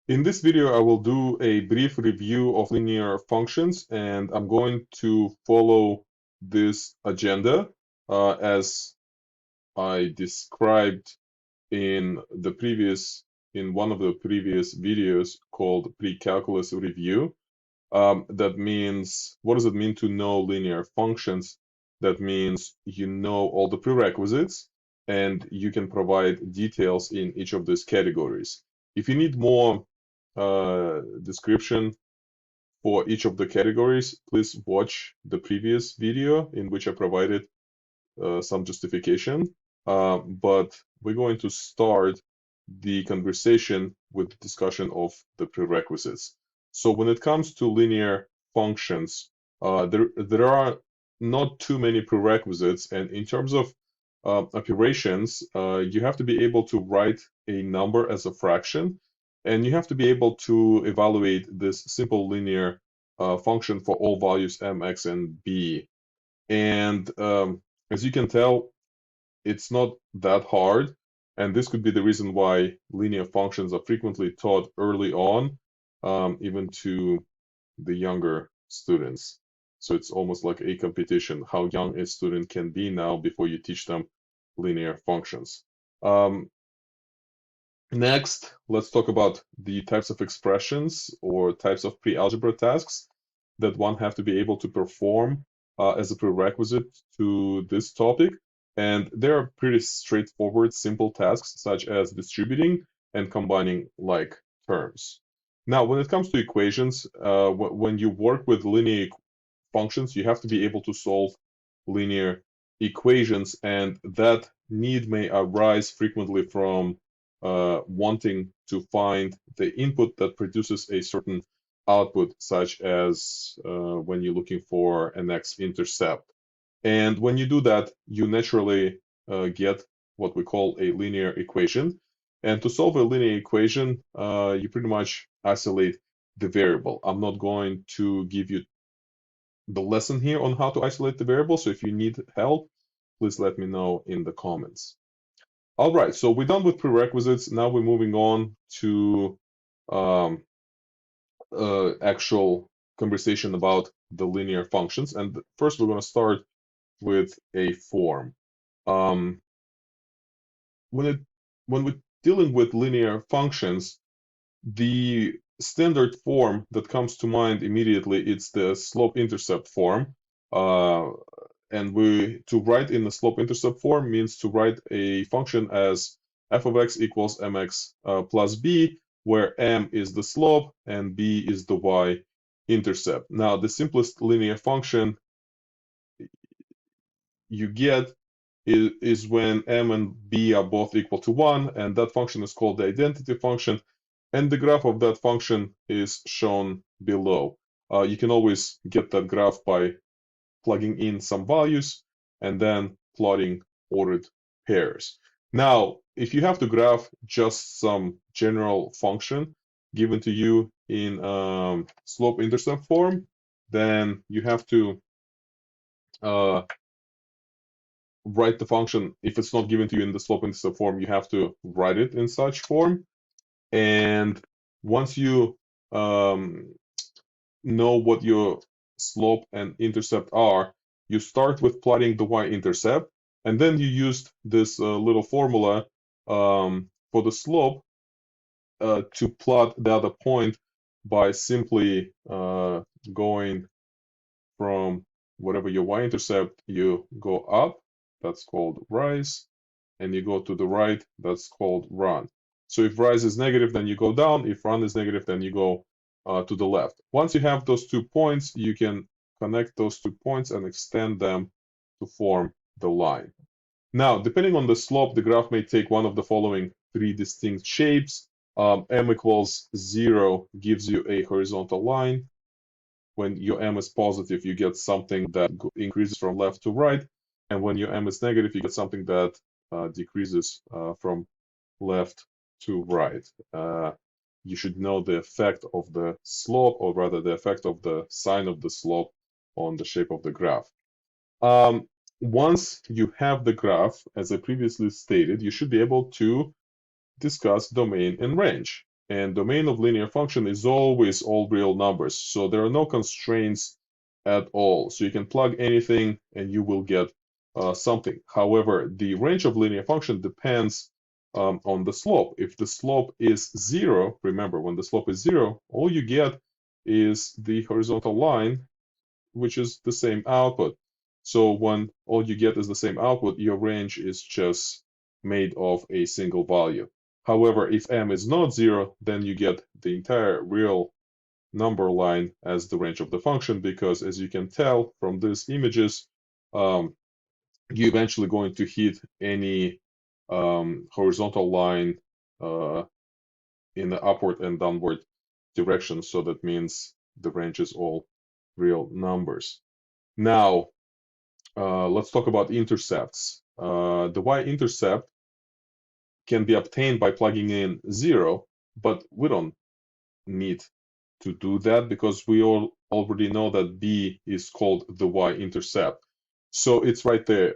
In this video, I will do a brief review of linear functions, and I'm going to follow this agenda as I described in one of the previous videos called precalculus review. That means, what does it mean to know linear functions? That means you know all the prerequisites and you can provide details in each of these categories. If you need more description for each of the categories, please watch the previous video in which I provided some justification. But we're going to start the conversation with the discussion of the prerequisites. So when it comes to linear functions, there are not too many prerequisites, and in terms of operations, you have to be able to write a number as a fraction, and you have to be able to evaluate this simple linear function for all values m, x, and b. And as you can tell, it's not that hard, and this could be the reason why linear functions are frequently taught early on, even to the younger students. So it's almost like a competition, how young a student can be now before you teach them linear functions. Next, let's talk about the types of expressions or types of pre-algebra tasks that one have to be able to perform as a prerequisite to this topic. And they're pretty straightforward, simple tasks such as distributing and combining like terms. Now, when it comes to equations, when you work with linear functions, you have to be able to solve linear equations, and that need may arise frequently from wanting to find the input that produces a certain output, such as when you're looking for an x-intercept. And when you do that, you naturally get what we call a linear equation. And to solve a linear equation, you pretty much isolate the variable. I'm not going to give you the lesson here on how to isolate the variable, so if you need help, please let me know in the comments. All right, so we're done with prerequisites. Now we're moving on to actual conversation about the linear functions. And first, we're going to start with a form. When we're dealing with linear functions, the standard form that comes to mind immediately, it's the slope-intercept form. And to write in the slope-intercept form means to write a function as f of x equals mx plus b, where m is the slope and b is the y-intercept. Now, the simplest linear function you get is when m and b are both equal to 1, and that function is called the identity function, and the graph of that function is shown below. You can always get that graph by plugging in some values and then plotting ordered pairs. Now, if you have to graph just some general function given to you in slope-intercept form, then you have to write the function. If it's not given to you in the slope-intercept form, you have to write it in such form. And once you know what your slope and intercept are, you start with plotting the y-intercept, and then you used this little formula for the slope to plot the other point by simply going from whatever your y-intercept, you go up, that's called rise, and you go to the right, that's called run. So if rise is negative, then you go down. If run is negative, then you go to the left. Once you have those 2 points, you can connect those 2 points and extend them to form the line. Now, depending on the slope, the graph may take one of the following 3 distinct shapes. M equals 0 gives you a horizontal line. When your m is positive, you get something that increases from left to right. And when your m is negative, you get something that decreases from left to right. You should know the effect of the slope, or rather the effect of the sign of the slope on the shape of the graph. Once you have the graph, as I previously stated, you should be able to discuss domain and range. and domain of linear function is always all real numbers. So there are no constraints at all. So you can plug anything and you will get something. However, the range of linear function depends on the slope. If the slope is 0, remember, when the slope is 0, all you get is the horizontal line, which is the same output. So when all you get is the same output, your range is just made of a single value. However, if m is not 0, then you get the entire real number line as the range of the function, because as you can tell from these images, you're eventually going to hit any horizontal line in the upward and downward direction. So that means the range is all real numbers. Now, let's talk about intercepts. The y-intercept can be obtained by plugging in 0, but we don't need to do that because we all already know that b is called the y-intercept. So it's right there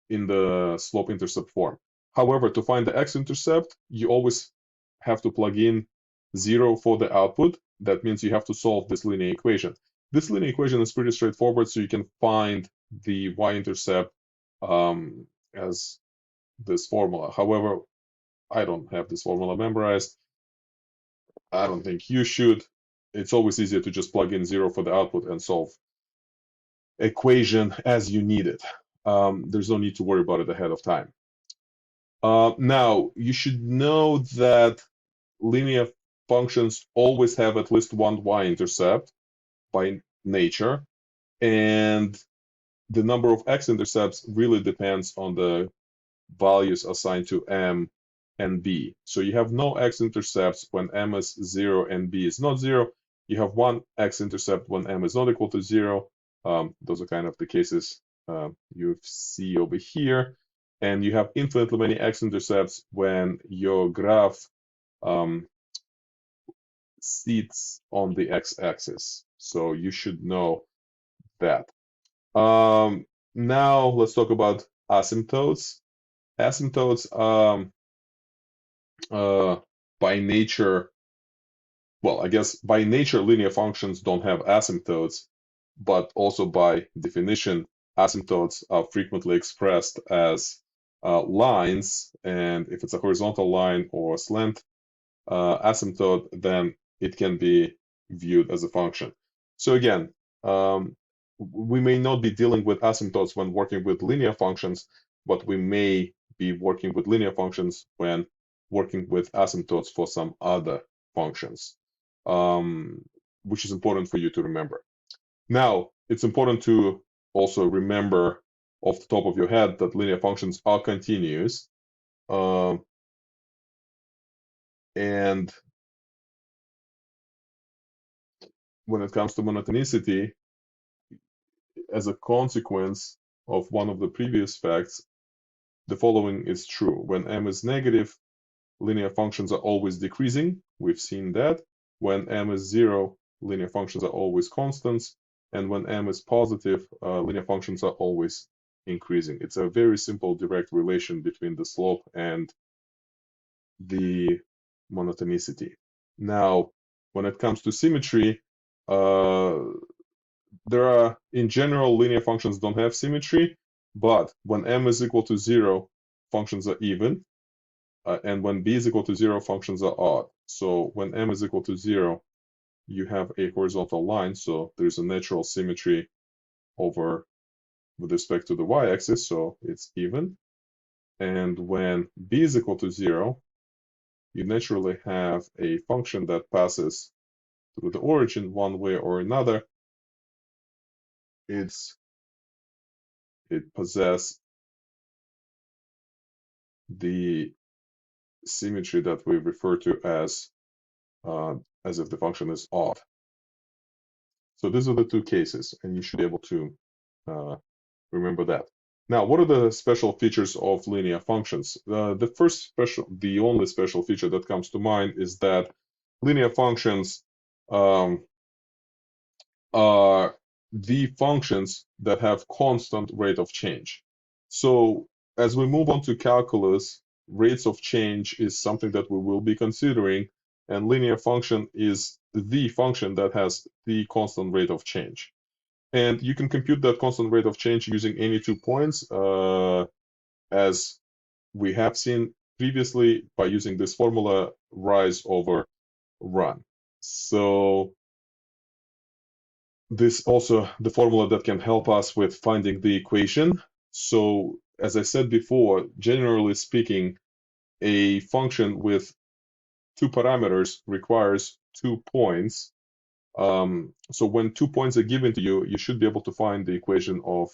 in the slope-intercept form. However, to find the x-intercept, you always have to plug in 0 for the output. That means you have to solve this linear equation. This linear equation is pretty straightforward, so you can find the y-intercept as this formula. However, I don't have this formula memorized. I don't think you should. It's always easier to just plug in 0 for the output and solve equation as you need it. There's no need to worry about it ahead of time. Now, you should know that linear functions always have at least one y-intercept by nature, and the number of x-intercepts really depends on the values assigned to m and b. So you have no x-intercepts when m is 0 and b is not 0. You have one x-intercept when m is not equal to 0. Those are kind of the cases you see over here. And you have infinitely many x-intercepts when your graph sits on the x-axis. So you should know that. Now let's talk about asymptotes. Asymptotes by nature, well, I guess by nature linear functions don't have asymptotes, but also by definition, asymptotes are frequently expressed as lines, and if it's a horizontal line or slant asymptote, then it can be viewed as a function. So again, we may not be dealing with asymptotes when working with linear functions, but we may be working with linear functions when working with asymptotes for some other functions, which is important for you to remember. Now, it's important to also remember off the top of your head that linear functions are continuous. And when it comes to monotonicity, as a consequence of one of the previous facts, the following is true. When m is negative, linear functions are always decreasing. We've seen that. When m is 0, linear functions are always constants. And when m is positive, linear functions are always increasing. It's a very simple direct relation between the slope and the monotonicity. Now, when it comes to symmetry, there are, in general, linear functions don't have symmetry, but when m is equal to 0, functions are even, and when b is equal to 0, functions are odd. So when m is equal to 0, you have a horizontal line, so there's a natural symmetry over with respect to the y-axis, so it's even. And when b is equal to 0, you naturally have a function that passes through the origin one way or another. It possesses the symmetry that we refer to as if the function is odd. So these are the two cases, and you should be able to remember that. Now, what are the special features of linear functions? The only special feature that comes to mind is that linear functions are the functions that have constant rate of change. So as we move on to calculus, rates of change is something that we will be considering. and linear function is the function that has the constant rate of change. And you can compute that constant rate of change using any 2 points, as we have seen previously by using this formula, rise over run. So this also the formula that can help us with finding the equation. So as I said before, generally speaking, a function with 2 parameters requires 2 points. So when 2 points are given to you, you should be able to find the equation of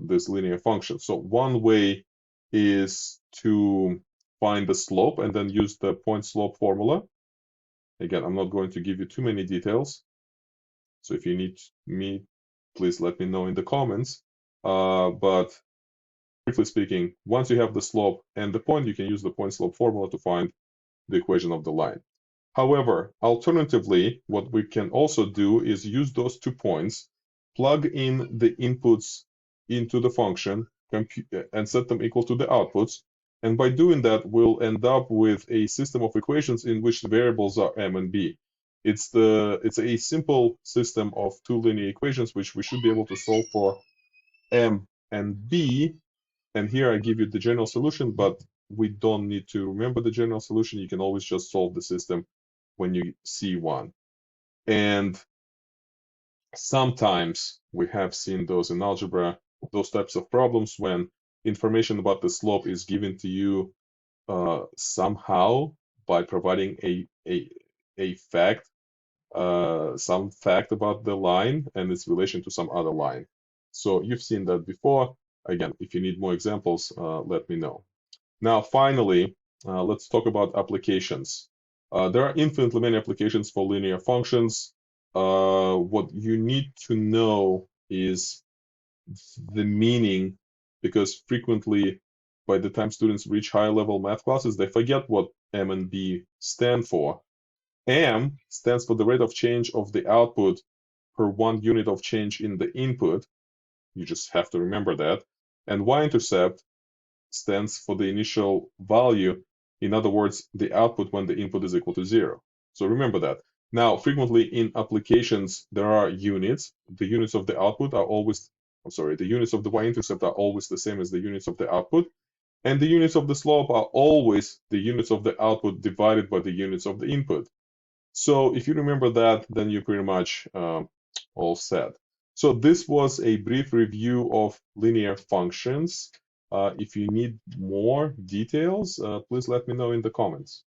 this linear function. So one way is to find the slope and then use the point slope formula. Again, I'm not going to give you too many details. So if you need me, please let me know in the comments. But briefly speaking, once you have the slope and the point, you can use the point slope formula to find the equation of the line. However, alternatively, what we can also do is use those 2 points, plug in the inputs into the function, and set them equal to the outputs. And by doing that, we'll end up with a system of equations in which the variables are m and b. It's a simple system of 2 linear equations, which we should be able to solve for m and b. And here I give you the general solution, but we don't need to remember the general solution. You can always just solve the system when you see one. And sometimes we have seen those in algebra, those types of problems when information about the slope is given to you somehow by providing a fact, some fact about the line and its relation to some other line. So you've seen that before. Again, if you need more examples, let me know. Now, finally, let's talk about applications. There are infinitely many applications for linear functions. What you need to know is the meaning, because frequently, by the time students reach higher level math classes, they forget what M and B stand for. M stands for the rate of change of the output per 1 unit of change in the input. You just have to remember that. And y-intercept stands for the initial value. In other words, the output when the input is equal to 0. So remember that. Now, frequently in applications, there are units. The units of the output are always, the units of the y-intercept are always the same as the units of the output. And the units of the slope are always the units of the output divided by the units of the input. So if you remember that, then you're pretty much all set. So this was a brief review of linear functions. If you need more details, please let me know in the comments.